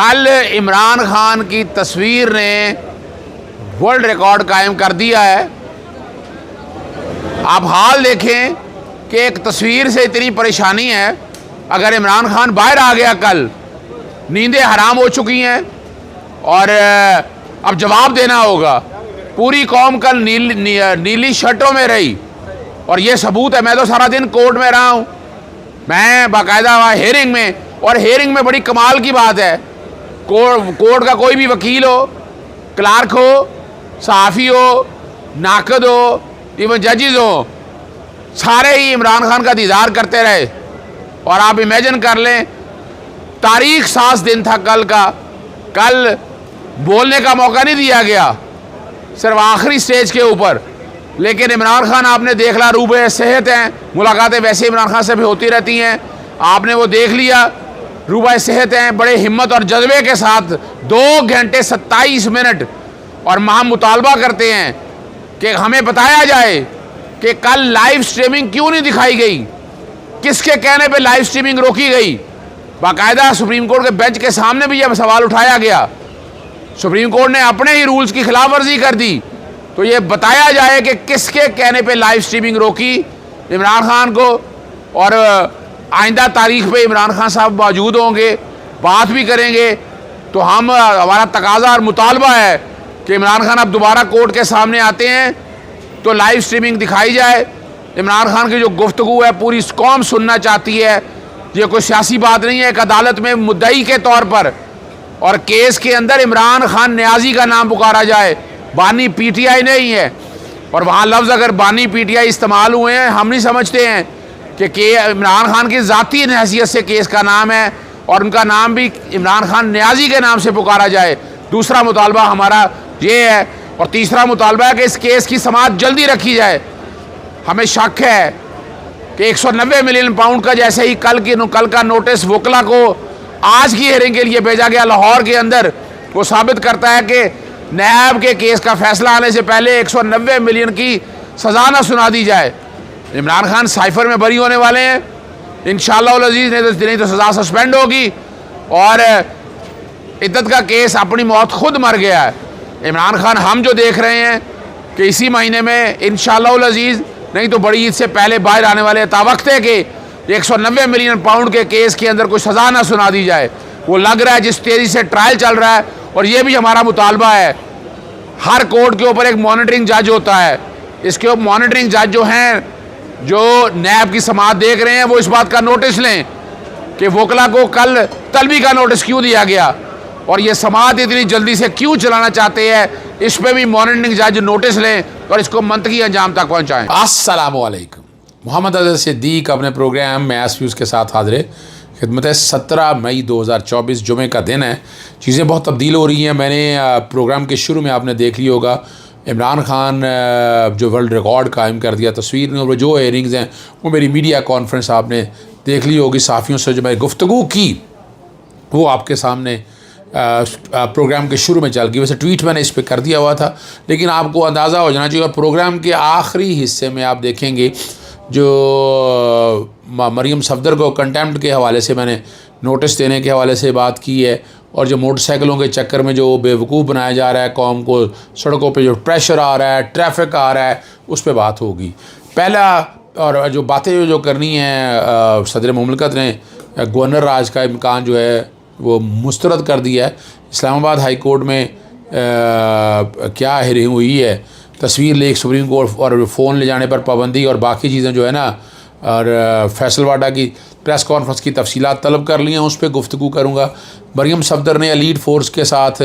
कल इमरान खान की तस्वीर ने वर्ल्ड रिकॉर्ड कायम कर दिया है। आप हाल देखें कि एक तस्वीर से इतनी परेशानी है। अगर इमरान खान बाहर आ गया कल, नींदें हराम हो चुकी हैं और अब जवाब देना होगा। पूरी कौम कल नीली शर्टों में रही और ये सबूत है। मैं तो सारा दिन कोर्ट में रहा हूँ, मैं बाकायदा हेयरिंग में, और हेयरिंग में बड़ी कमाल की बात है, कोर्ट का कोई भी वकील हो, क्लार्क हो, सहाफ़ी हो, नाकद हो, इवन जजेस हो, सारे ही इमरान खान का दीदार करते रहे। और आप इमेजिन कर लें, तारीख साज दिन था कल का। कल बोलने का मौका नहीं दिया गया, सिर्फ आखिरी स्टेज के ऊपर। लेकिन इमरान खान आपने देख ला, रूबे सेहत हैं, मुलाकातें वैसे इमरान खान से भी होती रहती हैं, आपने वो देख लिया, रूबा सेहत हैं, बड़े हिम्मत और जज्बे के साथ 2 घंटे 27 मिनट। और हम मुतालबा करते हैं कि हमें बताया जाए कि कल लाइव स्ट्रीमिंग क्यों नहीं दिखाई गई, किसके कहने पे लाइव स्ट्रीमिंग रोकी गई। बाकायदा सुप्रीम कोर्ट के बेंच के सामने भी यह सवाल उठाया गया। सुप्रीम कोर्ट ने अपने ही रूल्स की खिलाफ वर्जी कर दी। तो ये बताया जाए कि किसके कहने पे लाइव स्ट्रीमिंग रोकी इमरान खान को। और आइंदा तारीख पे इमरान खान साहब मौजूद होंगे, बात भी करेंगे। तो हमारा तकाजा और मुतालबा है कि इमरान खान अब दोबारा कोर्ट के सामने आते हैं तो लाइव स्ट्रीमिंग दिखाई जाए। इमरान खान की जो गुफ्तगू है पूरी कौम सुनना चाहती है। ये कोई सियासी बात नहीं है, एक अदालत में मुद्दई के तौर पर और केस के अंदर इमरान खान न्याजी का नाम पुकारा जाए, बानी पीटीआई नहीं है। और वहाँ लफ्ज़ अगर बानी पीटीआई इस्तेमाल हुए हैं, हम नहीं समझते हैं कि इमरान खान की ज़ाती हैसियत से केस का नाम है और उनका नाम भी इमरान खान न्याजी के नाम से पुकारा जाए। दूसरा मुतालबा हमारा ये है। और तीसरा मुतालबा है कि इस केस की समाअत जल्दी रखी जाए। हमें शक है कि 190 मिलियन पाउंड का जैसे ही कल का नोटिस वकला को आज की हेयरिंग के लिए भेजा गया लाहौर के अंदर, वो साबित करता है कि नैब के केस का फैसला आने से पहले 190 मिलियन की सज़ा ना सुना दी जाए। इमरान खान साइफर में बरी होने वाले हैं इंशाअल्लाह अज़ीज़, नहीं तो सज़ा सस्पेंड होगी। और इद्दत का केस अपनी मौत खुद मर गया है। इमरान खान हम जो देख रहे हैं कि इसी महीने में इंशाअल्लाह अज़ीज़, नहीं तो बड़ी ईद से पहले बाहर आने वाले तावक्त है कि 190 मिलियन पाउंड के केस के अंदर कोई सज़ा ना सुना दी जाए। वो लग रहा है जिस तेज़ी से ट्रायल चल रहा है। और ये भी हमारा मुतालबा है, हर कोर्ट के ऊपर एक मॉनिटरिंग जज होता है। इसके ऊपर मॉनिटरिंग जज जो हैं, जो नैब की समाअत देख रहे हैं, वो इस बात का नोटिस लें कि वकला को कल तलबी का नोटिस क्यों दिया गया और ये समाअत इतनी जल्दी से क्यों चलाना चाहते हैं। इस पर भी मॉनिटरिंग जज नोटिस लें और इसको मंतकी अंजाम तक पहुँचाएँ। अस्सलामु अलैकुम। मोहम्मद अज़हर सिद्दीक अपने प्रोग्राम मैस व्यूज़ के साथ हाजिर खिदमत है। 17 मई 2024 जुमे का दिन है। चीज़ें बहुत तब्दील हो रही हैं। मैंने प्रोग्राम के शुरू में आपने देख लिया होगा, इमरान खान जो वर्ल्ड रिकॉर्ड कायम कर दिया तस्वीर में, और जो हेयरिंग्स हैं वो मेरी मीडिया कॉन्फ्रेंस आपने देख ली होगी। सहाफ़ियों से जो मैं गुफ्तगू की वो आपके सामने प्रोग्राम के शुरू में चल गई। वैसे ट्वीट मैंने इस पर कर दिया हुआ था, लेकिन आपको अंदाज़ा हो जाना चाहिए। और प्रोग्राम के आखिरी हिस्से में आप देखेंगे जो मरियम सफदर को कंटेम्प्ट के हवाले से मैंने नोटिस देने के हवाले से बात की है, और जो मोटरसाइकिलों के चक्कर में जो बेवकूफ़ बनाया जा रहा है कौम को, सड़कों पे जो प्रेशर आ रहा है, ट्रैफिक आ रहा है, उस पर बात होगी पहला। और जो बातें जो करनी है, सदर मुमलकत ने गवर्नर राज का इम्कान जो है वो मुस्तरद कर दिया है। इस्लामाबाद हाई कोर्ट में क्या हेयरिंग हुई है, तस्वीर लेक सुप्रीम कोर्ट और फ़ोन ले जाने पर पाबंदी और बाकी चीज़ें जो है ना, और फैसलवाडा की प्रेस कॉन्फ्रेंस की तफसीलात तलब कर ली हैं, उस पर गुफ्तगू करूँगा। मरियम सफदर ने एलीट फोर्स के साथ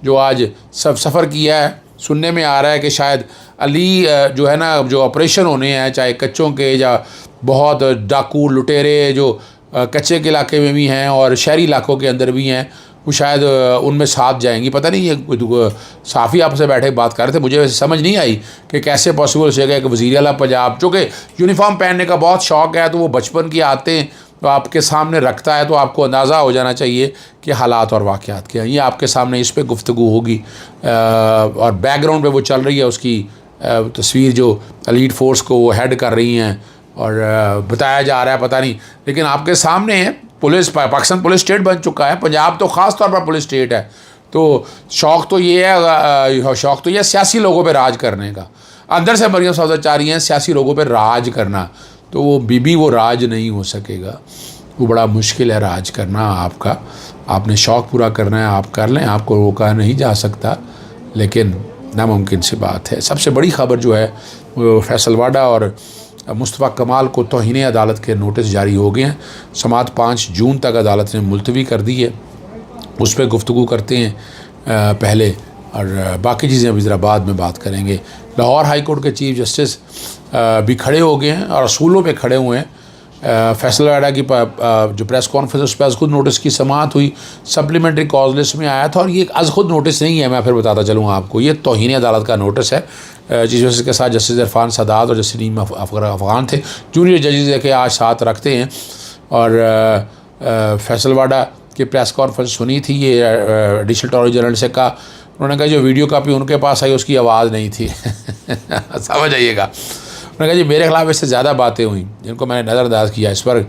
जो आज सफ़र किया है, सुनने में आ रहा है कि शायद अली जो है ना, जो ऑपरेशन होने हैं, चाहे कच्चों के या बहुत डाकू लुटेरे जो कच्चे के इलाके में भी हैं और शहरी इलाकों के अंदर भी हैं, वो शायद उनमें साथ जाएंगी। पता नहीं, ये साफ़ी आपसे बैठे बात कर रहे थे, मुझे वैसे समझ नहीं आई कि कैसे पॉसिबल हो सकेगा कि वज़ीर आला पंजाब, चूँकि यूनिफॉर्म पहनने का बहुत शौक़ है, तो वो बचपन की आदतें तो आपके सामने रखता है, तो आपको अंदाज़ा हो जाना चाहिए कि हालात और वाक़यात क्या हैं। ये आपके सामने इस पर गुफ्तगू होगी। और बैकग्राउंड पे वो चल रही है उसकी तस्वीर, जो एलीट फोर्स को वो हेड कर रही हैं, और बताया जा रहा है, पता नहीं, लेकिन आपके सामने है पाकिस्तान पुलिस स्टेट बन चुका है, पंजाब तो ख़ास तौर पर पुलिस स्टेट है। तो शौक़ तो ये है सियासी लोगों पे राज करने का। अंदर से मरियम सफदर चाह रही हैं सियासी लोगों पे राज करना, तो वो बीबी वो राज नहीं हो सकेगा, वो बड़ा मुश्किल है राज करना आपका। आपने शौक़ पूरा करना है, आप कर लें, आपको रोका नहीं जा सकता, लेकिन नामुमकिन सी बात है। सबसे बड़ी खबर जो है वो फैसल वाडा और मुस्तफ़ा कमाल को तौहीन अदालत के नोटिस जारी हो गए हैं। समाअत 5 जून तक अदालत ने मुलतवी कर दी है, उस पर गुफ्तगू करते हैं पहले, और बाकी चीज़ें अभी ज़रा बाद में बात करेंगे। लाहौर हाई कोर्ट के चीफ जस्टिस भी खड़े हो गए हैं और असूलों पे खड़े हुए हैं। फैसल वाडा की जो प्रेस कॉन्फ्रेंस उस पर अज़ खुद नोटिस की समाअत हुई, सप्लीमेंट्री कॉज लिस्ट में आया था। और ये अज़ खुद नोटिस नहीं है, मैं फिर बताता चलूँ आपको, ये तौहीन अदालत का नोटिस है। चीफ जस्टिस के साथ जस्टिस इरफान सदात और जस्टिस नीम अफ़गान थे, जूनियर जजेस के आज साथ रखते हैं। और फैसल वाडा की प्रेस कॉन्फ्रेंस सुनी थी, ये एडिशनल अटॉर्नी जनरल से कहा, उन्होंने कहा जो वीडियो कॉपी उनके पास आई उसकी आवाज़ नहीं थी समझ आइएगा। उन्होंने कहा जी मेरे खिलाफ इससे ज़्यादा बातें हुई जिनको मैंने नज़रअंदाज किया, इस पर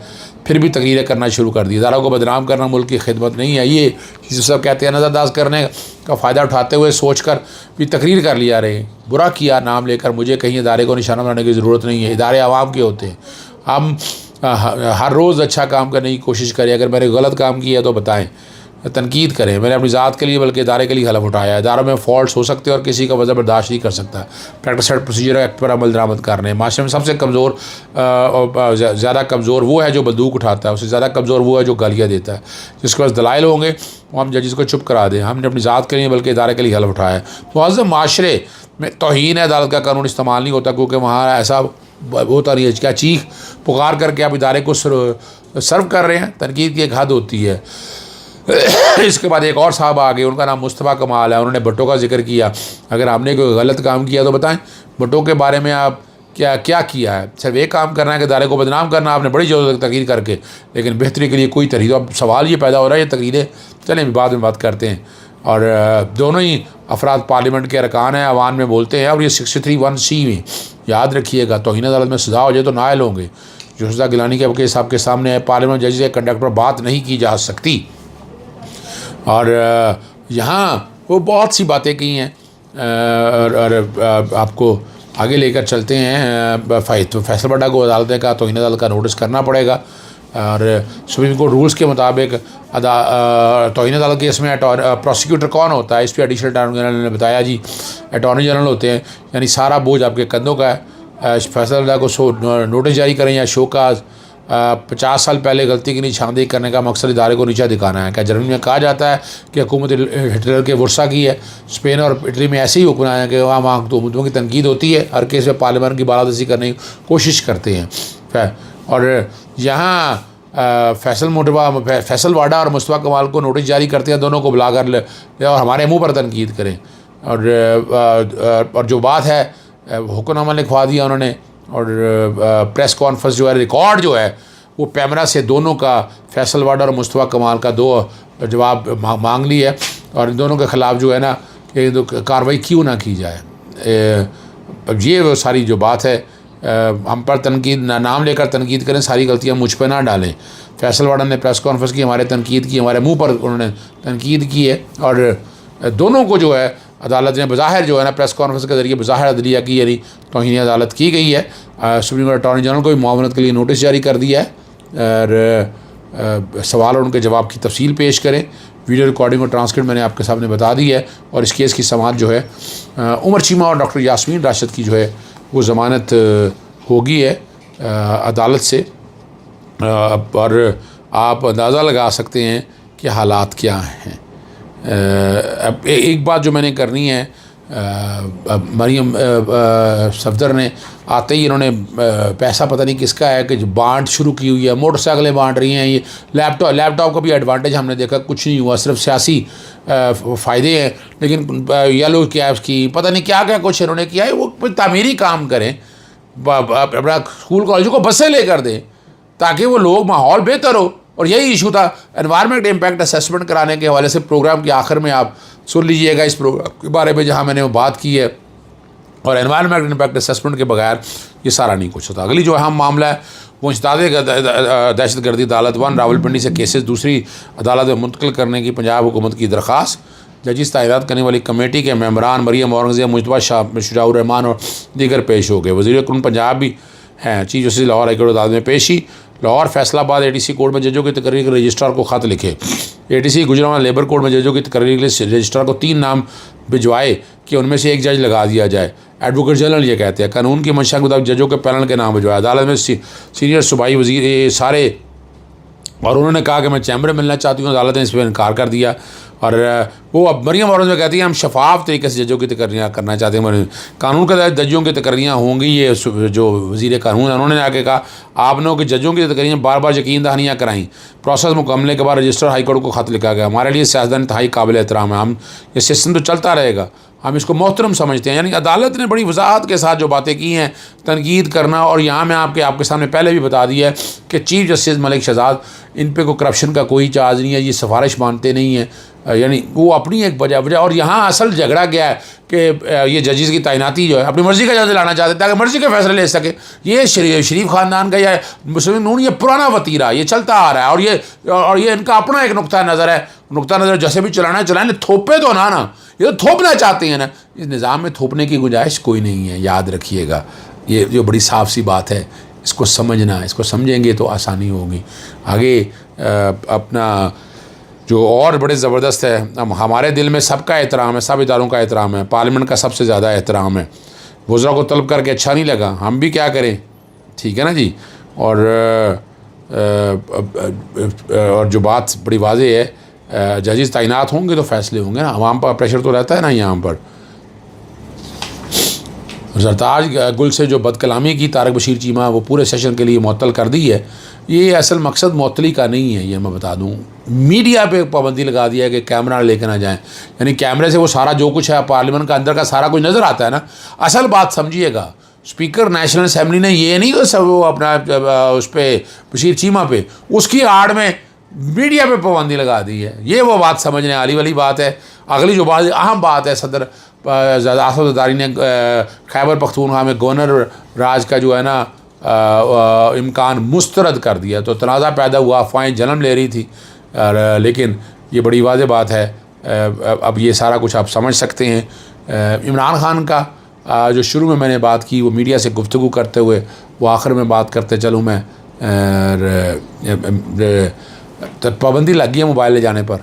फिर भी तकरीरें करना शुरू कर दी। इदारों को बदनाम करना मुल्क की खिदमत नहीं है, ये जिसे सब कहते हैं नज़रअंदाज करने का फ़ायदा उठाते हुए सोच कर भी तकरीर कर लिया रहे। बुरा किया नाम लेकर, मुझे कहीं इदारे को निशाना बनाने की ज़रूरत नहीं है, इदारे आवाम के होते हैं। हम हर रोज़ अच्छा काम करने की कोशिश करें, अगर मैंने गलत काम किया तो बताएं, तनकीद करें। मैंने अपनी ज़ात के लिए बल्कि इदारे के लिए हलफ उठाया। इदारों में फ़ॉल्ट्स हो सकते हैं और किसी का वजह बर्दाश्त नहीं कर सकता। प्रैक्टिस एंड प्रोसीजर एक्ट पर अमल दरामद करने, माशरे में सबसे कमज़ोर ज़्यादा कमज़ोर वो है जो बंदूक उठाता है, उससे ज़्यादा कमज़ोर वो है जो गालियाँ देता है। जिसके पास दलाइल होंगे वो हम जजेस को चुप करा दें। हमने अपनी ज़ात के लिए बल्कि इदारे के लिए हलफ उठाया है। मुअज़्ज़म माशरे में तौहीन अदालत का कानून इस्तेमाल नहीं होता, क्योंकि वहाँ ऐसा होता नहीं है क्या चीख पुकार करके आप इदारे को सर्व कर रहे हैं। तनकीद की एक हद होती है। इसके बाद एक और साहब आ गए, उनका नाम मुस्तफ़ा कमाल है। उन्होंने भुट्टो का जिक्र किया, अगर आपने कोई गलत काम किया तो बताएं भुट्टो के बारे में आप क्या किया है। सिर्फ एक काम करना है कि इदारे को बदनाम करना, आपने बड़ी ज़रूरत तकरीर करके, लेकिन बेहतरी के लिए कोई तरीक़ा। अब सवाल ये पैदा हो रहा है, ये तकरीरें चलें बाद में बात करते हैं। और दोनों ही अफराद पार्लियामेंट के अरकान हैं, अवान में बोलते हैं। और ये 63(1)(c) में याद रखिएगा, तौहीन अदालत में सज़ा हो जाए तो नायल होंगे। जो सज़ा गिलानी के वकील साहब के सामने है, पार्लियामेंट जजेस के कंडक्ट पर बात नहीं की जा सकती। और यहाँ वो बहुत सी बातें की हैं, और आपको आगे लेकर चलते हैं। तो फैसल वाडा को अदालत का तौहीन अदालत का नोटिस करना पड़ेगा। और सुप्रीम कोर्ट रूल्स के मुताबिक तौहीन अदालत केस में प्रोसिक्यूटर कौन होता है, इस पर एडिशनल अटॉर्नी जनरल ने बताया जी अटॉर्नी जनरल होते हैं, यानी सारा बोझ आपके कंधों का है। फैसल वाडा को नोटिस जारी करें या शोकाज 50 साल पहले गलती की निशानदेही करने का मकसद इदारे को नीचा दिखाना है। क्या जर्मनी में कहा जाता है कि हुकूमत हिटलर के वर्षा की है। स्पेन और इटली में ऐसे ही हुक्म आए कि वहाँ हुकूमतों की तनकीद होती है, हर केस में पार्लियामेंट की बालादस्ती करने की कोशिश करते हैं। और यहाँ फैसल वाडा और मुस्तफ़ा कमाल को नोटिस जारी करते हैं, दोनों को बुला कर और हमारे मुँह पर तनकीद करें। और जो बात है हुक्मनामा लिखवा दिया उन्होंने, और प्रेस कॉन्फ्रेंस जो है रिकॉर्ड जो है वो पैमरा से दोनों का, फैसल वाडा और मुस्तफ़ा कमाल का 2 जवाब मांग ली है। और इन दोनों के ख़िलाफ़ जो है ना कि कार्रवाई क्यों ना की जाए। अब ये वो सारी जो बात है, हम पर तनकीद नाम लेकर तनकीद करें, सारी गलतियां मुझ पर ना डालें। फैसल वाडा ने प्रेस कॉन्फ्रेंस की, हमारे तनकीद की, हमारे मुँह पर उन्होंने तनकीद की है। और दोनों को जो है अदालत ने बज़ाहिर जो है ना प्रेस कॉन्फ्रेंस के ज़रिए बज़ाहिर अदलिया की, यानी तौहीन अदालत की गई है। सुप्रीम कोर्ट अटॉर्नी जनरल को भी मुआवनत के लिए नोटिस जारी कर दिया है। और सवाल और उनके जवाब की तफसील पेश करें। वीडियो रिकॉर्डिंग और ट्रांसक्रिप्ट मैंने आपके सामने बता दी है। और इस केस की समाअत जो है उमर चीमा और डॉक्टर यास्मीन राशिद की जो है वो ज़मानत होगी है अदालत से। और आप अंदाज़ा लगा सकते हैं कि हालात क्या हैं। अब एक बात जो मैंने करनी है, मरियम सफदर ने आते ही इन्होंने पैसा पता नहीं किसका है कि जो बांट शुरू की हुई है, मोटरसाइकिलें बांट रही हैं। ये लैपटॉप का भी एडवांटेज हमने देखा, कुछ नहीं हुआ, सिर्फ सियासी फ़ायदे हैं। लेकिन येलो कैब्स की पता नहीं क्या क्या कुछ इन्होंने किया है। वो तामीरी काम करें, अपना स्कूल कॉलेजों को बसें लेकर दें ताकि वो लोग माहौल बेहतर हो। और यही इशू था एनवायरनमेंट इम्पैक्ट असेसमेंट कराने के हवाले से। प्रोग्राम के आखिर में आप सुन लीजिएगा इस प्रोग्राम के बारे में, जहाँ मैंने वो बात की है। और एनवायरनमेंट इम्पैक्ट असेसमेंट के बगैर ये सारा नहीं कुछ होता। अगली जो अहम मामला है वो इंसदाद दहशत गर्दी अदालत 1 रावलपिंडी से केसेस दूसरी अदालत में मुंतकिल करने की पंजाब हुकूमत की दरख्वास्त। जजिस तैनात करने वाली कमेटी के मेम्बरान मरियम औरंगजेब, मुजतबा शाह, शुजाउर रहमान और दीगर पेश हो गए। वज़ीर कानून पंजाब भी हैं। चीफ जस्टिस लाहौर हाईकोर्ट अदालत में पेशी। लाहौर फैसलाबाद ATC कोर्ट में जजों की तकरीर के रजिस्ट्रार को ख़त लिखे। ATC गुजरात लेबर कोर्ट में जजों की तकरीर के लिए रजिस्ट्रार को 3 नाम भिजवाए कि उनमें से एक जज लगा दिया जाए। एडवोकेट जनरल ये कहते हैं कानून की मंशा के मुताबिक जजों के पैनल के नाम भिजवाए। अदालत में सीनियर सूबाई वजीर सारे और उन्होंने कहा कि मैं चैम्बर में मिलना चाहती हूँ। अदालत ने इस पर इनकार कर दिया। और वो अब मरियम औरंगजेब कहती हैं हम शफाफ तरीके से जजों की तकरीरें करना चाहते हैं। कानून के तहत जजों की तकरीरें होंगी। ये जो वज़ीर कानून है उन्होंने आगे कहा आपने कि जजों की तकरीरें बार बार यकीन दहानियाँ कराईं। प्रोसेस मुकम्मल के बाद रजिस्टर हाई कोर्ट को ख़त लिखा गया। हमारे लिए सियासतदान इंतहाई काबिल एहतराम है। हम ये सिस्टम तो चलता रहेगा, हम इसको मोहतरम समझते हैं। यानी अदालत ने बड़ी वजाहत के साथ जो बातें की हैं, तनकीद करना। और यहाँ मैं आपके सामने पहले भी बता दिया है कि चीफ जस्टिस मलिक शहजाद इन पे कोई करप्शन का कोई चार्ज नहीं है, ये सिफारिश मानते नहीं हैं। यानी वो अपनी एक वजह और यहाँ असल झगड़ा क्या है कि ये जजेस की तैनाती जो है अपनी मर्ज़ी का जज लाना चाहते हैं ताकि मर्ज़ी के फैसले ले सके। ये शरीफ ख़ानदान का या मुस्लिम नून ये पुराना वतीरा ये चलता आ रहा है। और ये इनका अपना एक नुक्ता नज़र है। नुक्ता नज़र जैसे भी चलाना है चलाने, थोपे तो ना ये तो थोपना चाहते हैं ना। इस निज़ाम में थोपने की गुंजाइश कोई नहीं है, याद रखिएगा। ये जो बड़ी साफ सी बात है, इसको समझना, इसको समझेंगे तो आसानी होगी आगे। अपना जो और बड़े ज़बरदस्त है, हमारे दिल में सबका एहतराम है, सब इदारों का एहतराम है, पार्लियामेंट का सबसे ज़्यादा एहतराम है। वज़रा को तलब करके अच्छा नहीं लगा, हम भी क्या करें, ठीक है ना जी। और जो बात बड़ी वाज़ेह है, जजेस तैनात होंगे तो फैसले होंगे ना, आवाम पर प्रेशर तो रहता है ना। यहाँ पर सरताज गुल से जो बदकलामी की तारक बशीर चीमा वो पूरे सेशन के लिए मुअत्तल कर दी है। ये असल मकसद मुअत्तली का नहीं है, ये मैं बता दूं। मीडिया पे पाबंदी लगा दिया है कि कैमरा लेकर ना जाएं। यानी कैमरे से वो सारा जो कुछ है पार्लियामेंट का अंदर का सारा कुछ नज़र आता है ना। असल बात समझिएगा, स्पीकर नेशनल असम्बली ने ये नहीं सब वो अपना उस पर बशीर चीमा पे उसकी आड़ में मीडिया पे पाबंदी लगा दी है। ये वो बात समझने वाली बात है। अगली जो बात अहम बात है, सदर आसद जरदारी ने खैबर पख्तूनख्वा में गवर्नर राज का जो है ना इम्कान मुस्तरद कर दिया। तो तनाज़ा पैदा हुआ, अफवाहें जन्म ले रही थी। लेकिन ये बड़ी वाज़ेह बात है। अब ये सारा कुछ आप समझ सकते हैं। इमरान खान का जो शुरू में मैंने बात की वो मीडिया से गुफ्तगू करते हुए वो आखिर में बात करते चलूँ मैं, पाबंदी लग गई है मोबाइल ले जाने पर।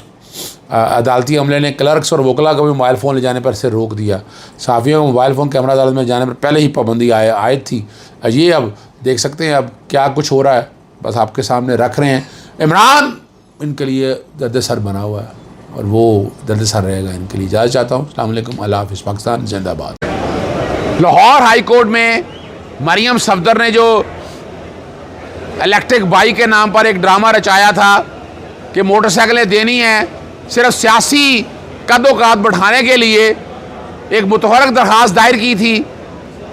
अदालती अमले ने क्लर्क्स और वकला को भी मोबाइल फ़ोन ले जाने पर से रोक दिया। सहाफ़ियों को मोबाइल फ़ोन कैमरा अदालत में जाने पर पहले ही पाबंदी आयद थी। ये अब देख सकते हैं अब क्या कुछ हो रहा है, बस आपके सामने रख रहे हैं। इमरान इनके लिए दर्द-ए-सर बना हुआ है और वो दर्द-ए-सर रहेगा इनके लिए। इजाज़त चाहता हूँ। अस्सलाम वालेकुम, अल्लाह हाफ़िज़, पाकिस्तान जिंदाबाद। लाहौर हाई कोर्ट में मरियम सफदर ने जो इलेक्ट्रिक बाइक के नाम पर एक ड्रामा रचाया था कि मोटरसाइकिलें देनी हैं सिर्फ सियासी कदोकाद बढ़ाने के लिए, एक मुतहरक दरख्वास्त दायर की थी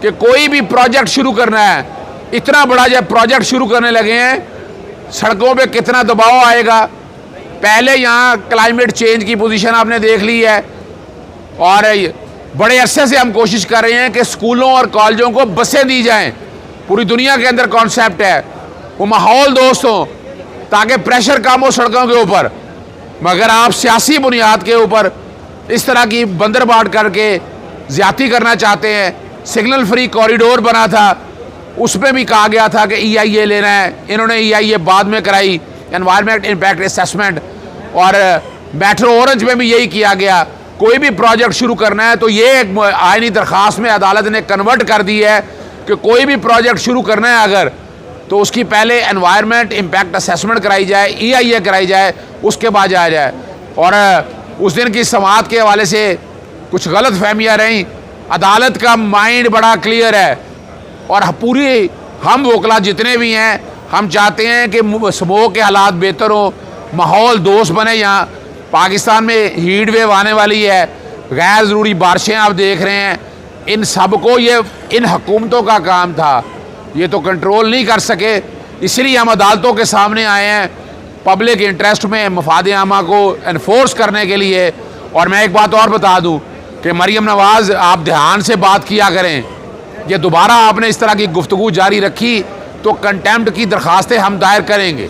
कि कोई भी प्रोजेक्ट शुरू करना है, इतना बड़ा जब प्रोजेक्ट शुरू करने लगे हैं सड़कों पे कितना दबाव आएगा। पहले यहाँ क्लाइमेट चेंज की पोजीशन आपने देख ली है और बड़े अरसे से हम कोशिश कर रहे हैं कि स्कूलों और कॉलेजों को बसें दी जाएं। पूरी दुनिया के अंदर कॉन्सेप्ट है, वो माहौल दोस्त हो ताकि प्रेशर कम हो सड़कों के ऊपर। मगर आप सियासी बुनियाद के ऊपर इस तरह की बंदरबाट करके ज़्यादती करना चाहते हैं। सिग्नल फ्री कॉरिडोर बना था, उसमें भी कहा गया था कि EIA लेना है, इन्होंने EIA बाद में कराई, एनवायरनमेंट इम्पैक्ट असेसमेंट। और मेट्रो ऑरेंज में भी यही किया गया। कोई भी प्रोजेक्ट शुरू करना है तो ये एक आईनी दरख्वास्त में अदालत ने कन्वर्ट कर दी है कि कोई भी प्रोजेक्ट शुरू करना है अगर तो उसकी पहले एनवायरनमेंट इम्पैक्ट असेसमेंट कराई जाए, EIA कराई जाए, उसके बाद जाया जाए। और उस दिन की समाअत के हवाले से कुछ गलत फहमियाँ रहीं। अदालत का माइंड बड़ा क्लियर है और पूरी हम वकला जितने भी हैं हम चाहते हैं कि स्मोक के हालात बेहतर हो, माहौल दोस्त बने। यहाँ पाकिस्तान में हीट वेव आने वाली है, गैर ज़रूरी बारिशें आप देख रहे हैं। इन सब को ये इन हुकूमतों का काम था, ये तो कंट्रोल नहीं कर सके, इसलिए हम अदालतों के सामने आए हैं पब्लिक इंटरेस्ट में मफाद आमा को एनफोर्स करने के लिए। और मैं एक बात और बता दूं, कि मरियम नवाज़ आप ध्यान से बात किया करें, ये दोबारा आपने इस तरह की गुफ्तगू जारी रखी तो कंटेम्प्ट की दरख्वास्तें हम दायर करेंगे।